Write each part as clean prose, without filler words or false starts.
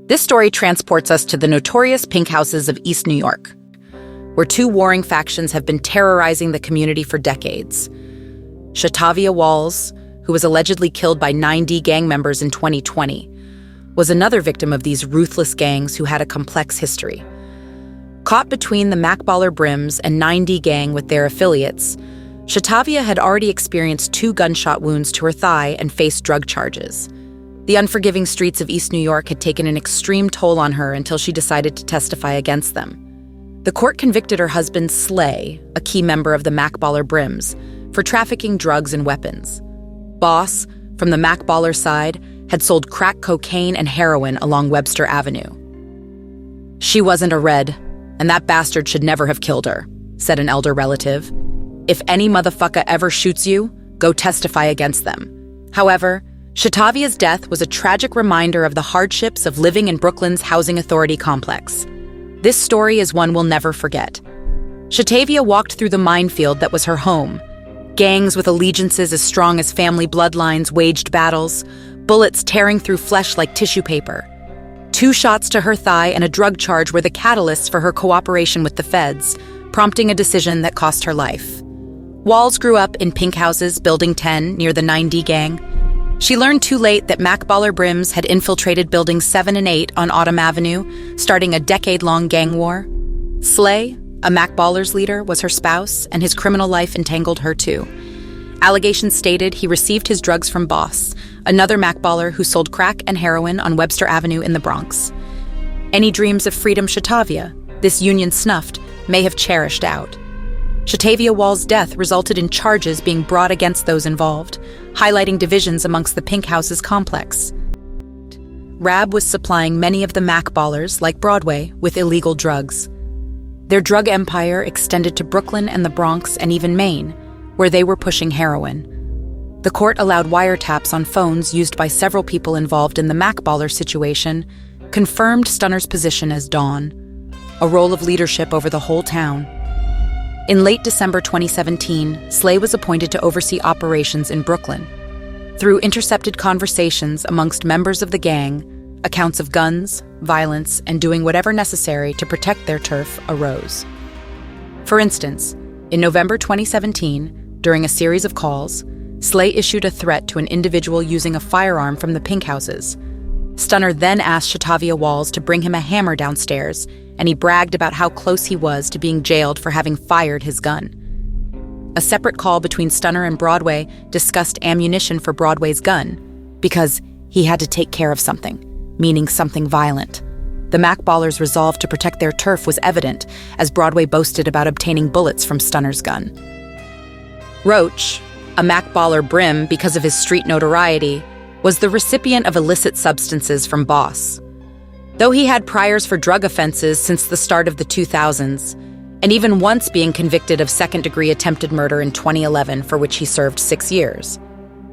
This story transports us to the notorious pink houses of East New York, where two warring factions have been terrorizing the community for decades. Shatavia Walls, who was allegedly killed by Ninedee gang members in 2020, was another victim of these ruthless gangs who had a complex history. Caught between the Balla Brims and Ninedee gang with their affiliates, Shatavia had already experienced 2 gunshot wounds to her thigh and faced drug charges. The unforgiving streets of East New York had taken an extreme toll on her until she decided to testify against them. The court convicted her husband Slay, a key member of the Balla Brims, for trafficking drugs and weapons. Boss, from the Balla side, had sold crack cocaine and heroin along Webster Avenue. "She wasn't a red, and that bastard should never have killed her," said an elder relative. "If any motherfucker ever shoots you, go testify against them." However, Shatavia's death was a tragic reminder of the hardships of living in Brooklyn's housing authority complex. This story is one we'll never forget. Shatavia walked through the minefield that was her home. Gangs with allegiances as strong as family bloodlines waged battles, bullets tearing through flesh like tissue paper. 2 shots to her thigh and a drug charge were the catalysts for her cooperation with the feds, prompting a decision that cost her life. Walls grew up in pink houses, Building 10, near the Ninedee gang. She learned too late that Balla Brims had infiltrated Buildings 7 and 8 on Autumn Avenue, starting a decade-long gang war. Slay, a Baller's leader, was her spouse, and his criminal life entangled her too. Allegations stated he received his drugs from Boss, another Baller who sold crack and heroin on Webster Avenue in the Bronx. Any dreams of freedom Shatavia, this union snuffed, may have cherished out. Shatavia Walls' death resulted in charges being brought against those involved, highlighting divisions amongst the pink houses complex. Rab was supplying many of the Ballers, like Broadway, with illegal drugs. Their drug empire extended to Brooklyn and the Bronx and even Maine, where they were pushing heroin. The court allowed wiretaps on phones used by several people involved in the Baller situation, confirmed Stunner's position as Dawn, a role of leadership over the whole town. In late December 2017, Slay was appointed to oversee operations in Brooklyn. Through intercepted conversations amongst members of the gang, accounts of guns, violence, and doing whatever necessary to protect their turf arose. For instance, in November 2017, during a series of calls, Slay issued a threat to an individual using a firearm from the pink houses. Stunner then asked Shatavia Walls to bring him a hammer downstairs, and he bragged about how close he was to being jailed for having fired his gun. A separate call between Stunner and Broadway discussed ammunition for Broadway's gun, because he had to take care of something, meaning something violent. The Ballers' resolve to protect their turf was evident, as Broadway boasted about obtaining bullets from Stunner's gun. Roach, a Baller Brim because of his street notoriety, was the recipient of illicit substances from Boss. Though he had priors for drug offenses since the start of the 2000s, and even once being convicted of second-degree attempted murder in 2011, for which he served 6 years.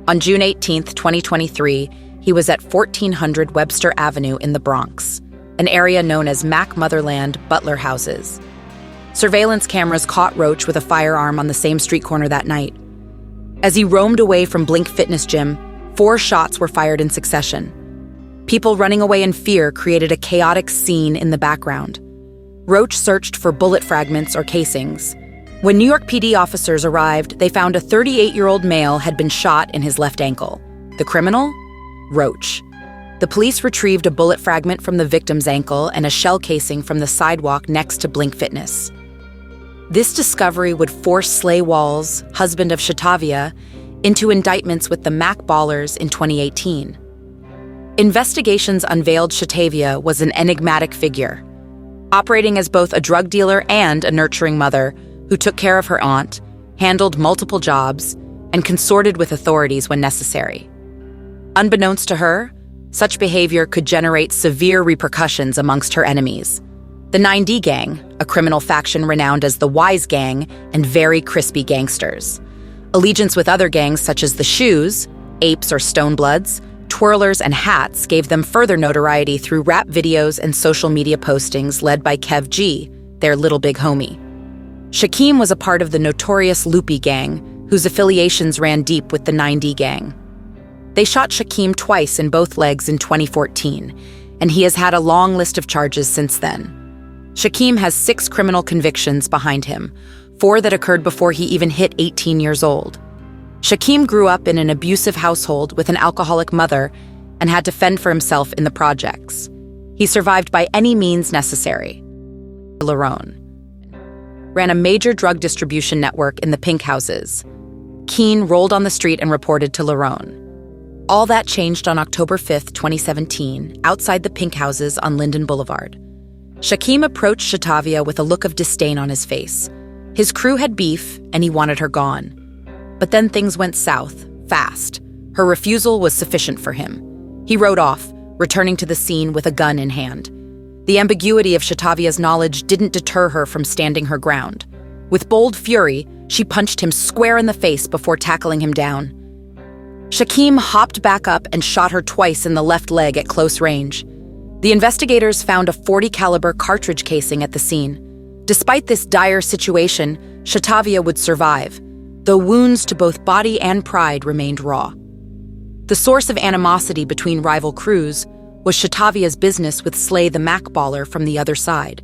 On June 18, 2023, he was at 1400 Webster Avenue in the Bronx, an area known as Motherland Butler Houses. Surveillance cameras caught Roach with a firearm on the same street corner that night. As he roamed away from Blink Fitness Gym, 4 shots were fired in succession. People running away in fear created a chaotic scene in the background. Roach searched for bullet fragments or casings. When New York PD officers arrived, they found a 38-year-old male had been shot in his left ankle. The criminal? Roach. The police retrieved a bullet fragment from the victim's ankle and a shell casing from the sidewalk next to Blink Fitness. This discovery would force Slay Walls, husband of Shatavia, into indictments with the Ballers in 2018. Investigations unveiled Shatavia was an enigmatic figure, operating as both a drug dealer and a nurturing mother who took care of her aunt, handled multiple jobs, and consorted with authorities when necessary. Unbeknownst to her, such behavior could generate severe repercussions amongst her enemies. The Ninedee gang, a criminal faction renowned as the Wise Gang and very crispy gangsters. Allegiance with other gangs such as the Shoes, Apes or Stonebloods, Twirlers, and Hats gave them further notoriety through rap videos and social media postings led by Kev G, their little big homie. Shaquem was a part of the notorious Loopy gang, whose affiliations ran deep with the Ninedee gang. They shot Shaquem twice in both legs in 2014, and he has had a long list of charges since then. Shaquem has 6 criminal convictions behind him, 4 that occurred before he even hit 18 years old. Shaquem grew up in an abusive household with an alcoholic mother and had to fend for himself in the projects. He survived by any means necessary. Lerone ran a major drug distribution network in the Pink Houses. Keene rolled on the street and reported to Lerone. All that changed on October 5, 2017, outside the Pink Houses on Linden Boulevard. Shaquem approached Shatavia with a look of disdain on his face. His crew had beef, and he wanted her gone. But then things went south, fast. Her refusal was sufficient for him. He rode off, returning to the scene with a gun in hand. The ambiguity of Shatavia's knowledge didn't deter her from standing her ground. With bold fury, she punched him square in the face before tackling him down. Shaquem hopped back up and shot her twice in the left leg at close range. The investigators found a .40 caliber cartridge casing at the scene. Despite this dire situation, Shatavia would survive, though wounds to both body and pride remained raw. The source of animosity between rival crews was Shatavia's business with Slay the Mac Baller from the other side.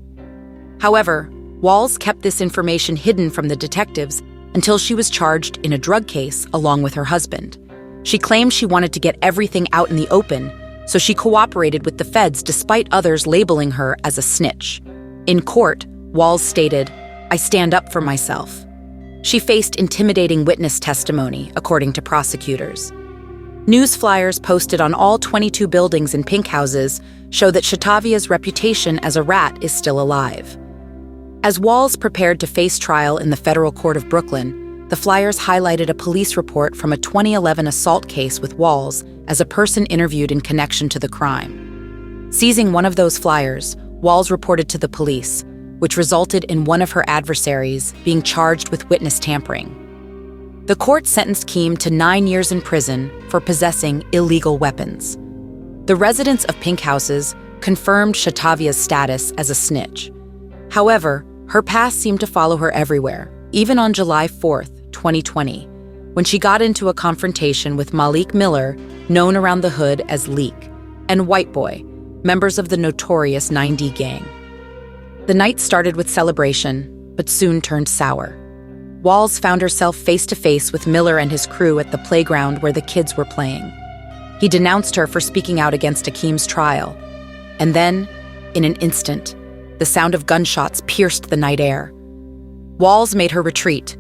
However, Walls kept this information hidden from the detectives until she was charged in a drug case along with her husband. She claimed she wanted to get everything out in the open, so she cooperated with the feds despite others labeling her as a snitch. In court, Walls stated, "I stand up for myself." She faced intimidating witness testimony, according to prosecutors. News flyers posted on all 22 buildings in Pink Houses show that Shatavia's reputation as a rat is still alive. As Walls prepared to face trial in the Federal Court of Brooklyn, the flyers highlighted a police report from a 2011 assault case with Walls as a person interviewed in connection to the crime. Seizing one of those flyers, Walls reported to the police, which resulted in one of her adversaries being charged with witness tampering. The court sentenced Keene to 9 years in prison for possessing illegal weapons. The residents of Pink Houses confirmed Shatavia's status as a snitch. However, her past seemed to follow her everywhere, even on July 4th, 2020, when she got into a confrontation with Malik Miller, known around the hood as Leak, and White Boy, members of the notorious Ninedee gang. The night started with celebration, but soon turned sour. Walls found herself face-to-face with Miller and his crew at the playground where the kids were playing. He denounced her for speaking out against Akeem's trial. And then, in an instant, the sound of gunshots pierced the night air. Walls made her retreat.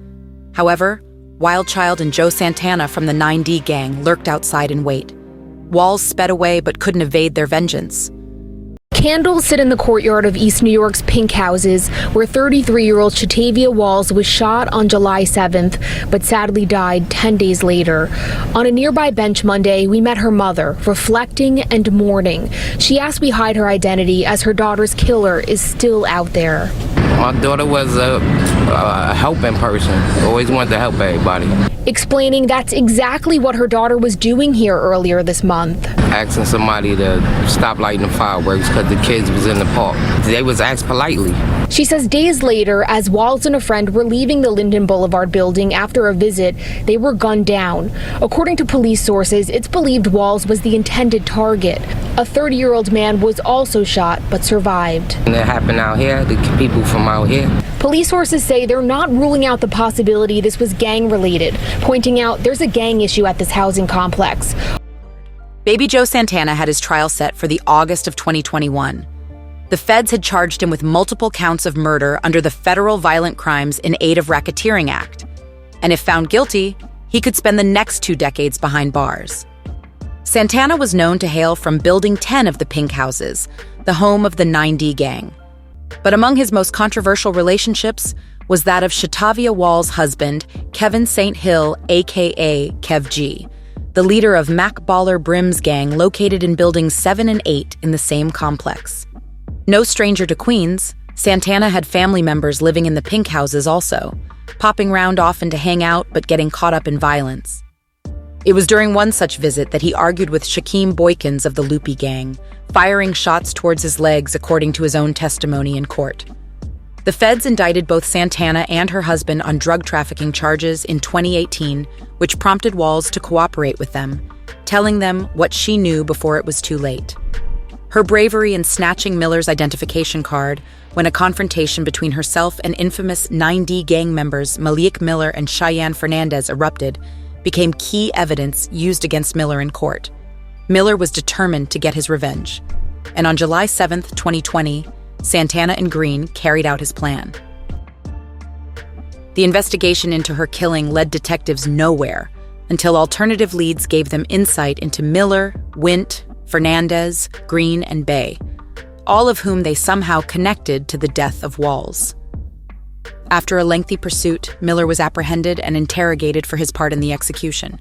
However, Wildchild and Joe Santana from the Ninedee gang lurked outside in wait. Walls sped away but couldn't evade their vengeance. Candles sit in the courtyard of East New York's Pink Houses, where 33-year-old Shatavia Walls was shot on July 7th, but sadly died 10 days later. On a nearby bench Monday, we met her mother, reflecting and mourning. She asked we hide her identity as her daughter's killer is still out there. My daughter was a helping person, always wanted to help everybody. Explaining that's exactly what her daughter was doing here earlier this month. Asking somebody to stop lighting the fireworks because the kids was in the park. They was asked politely. She says days later, as Walls and a friend were leaving the Linden Boulevard building after a visit, they were gunned down. According to police sources, it's believed Walls was the intended target. A 30-year-old man was also shot but survived. And it happened out here, the people from out here. Police sources say they're not ruling out the possibility this was gang-related, pointing out there's a gang issue at this housing complex. Baby Joe Santana had his trial set for the August of 2021. The feds had charged him with multiple counts of murder under the Federal Violent Crimes in Aid of Racketeering Act. And if found guilty, he could spend the next 2 decades behind bars. Santana was known to hail from Building 10 of the Pink Houses, the home of the Ninedee gang. But among his most controversial relationships was that of Shatavia Walls' husband, Kevin St. Hill, aka Kev G, the leader of Mac Baller Brims gang located in Buildings 7 and 8 in the same complex. No stranger to Queens, Santana had family members living in the Pink Houses also, popping round often to hang out but getting caught up in violence. It was during one such visit that he argued with Shaquem Boykins of the Loopy gang, firing shots towards his legs according to his own testimony in court. The feds indicted both Santana and her husband on drug trafficking charges in 2018, which prompted Walls to cooperate with them, telling them what she knew before it was too late. Her bravery in snatching Miller's identification card when a confrontation between herself and infamous Ninedee gang members Malik Miller and Cheyenne Fernandez erupted became key evidence used against Miller in court. Miller was determined to get his revenge, and on July 7, 2020, Santana and Green carried out his plan. The investigation into her killing led detectives nowhere until alternative leads gave them insight into Miller, Wint, Fernandez, Green, and Bay, all of whom they somehow connected to the death of Walls. After a lengthy pursuit, Miller was apprehended and interrogated for his part in the execution.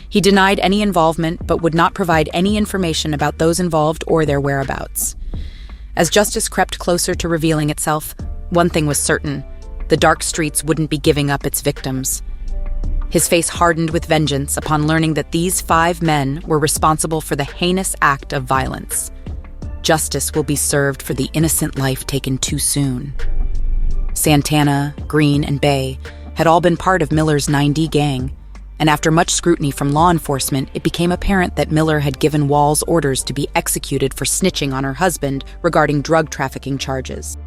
He denied any involvement but would not provide any information about those involved or their whereabouts. As justice crept closer to revealing itself, one thing was certain: the dark streets wouldn't be giving up its victims. His face hardened with vengeance upon learning that these 5 men were responsible for the heinous act of violence. Justice will be served for the innocent life taken too soon. Santana, Green, and Bay had all been part of Miller's Ninedee gang, and after much scrutiny from law enforcement, it became apparent that Miller had given Walls orders to be executed for snitching on her husband regarding drug trafficking charges.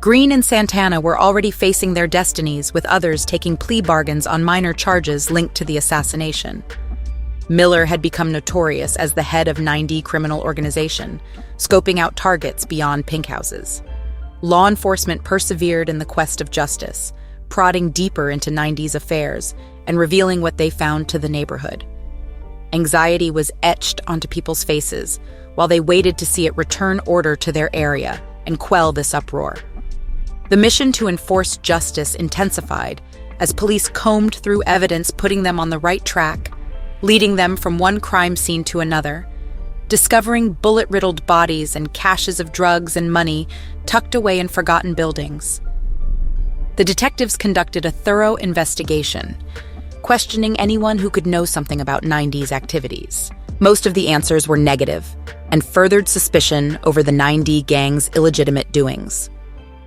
Green and Santana were already facing their destinies, with others taking plea bargains on minor charges linked to the assassination. Miller had become notorious as the head of Ninedee criminal organization, scoping out targets beyond pink houses. Law enforcement persevered in the quest of justice, prodding deeper into Ninedee's affairs and revealing what they found to the neighborhood. Anxiety was etched onto people's faces while they waited to see it return order to their area and quell this uproar. The mission to enforce justice intensified as police combed through evidence, putting them on the right track, leading them from one crime scene to another, discovering bullet-riddled bodies and caches of drugs and money tucked away in forgotten buildings. The detectives conducted a thorough investigation, questioning anyone who could know something about Ninedee's activities. Most of the answers were negative and furthered suspicion over the Ninedee gang's illegitimate doings.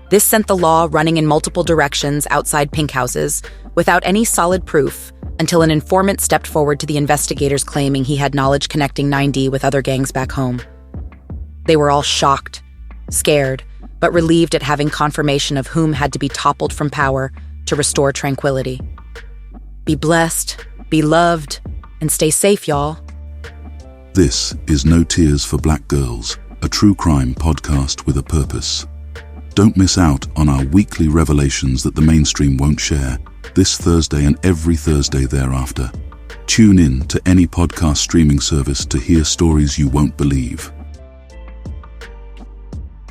This sent the law running in multiple directions outside pink houses without any solid proof until an informant stepped forward to the investigators claiming he had knowledge connecting Ninedee with other gangs back home. They were all shocked, scared, but relieved at having confirmation of whom had to be toppled from power to restore tranquility. Be blessed, be loved, and stay safe, y'all. This is No Tears for Black Girls, a true crime podcast with a purpose. Don't miss out on our weekly revelations that the mainstream won't share, this Thursday and every Thursday thereafter. Tune in to any podcast streaming service to hear stories you won't believe.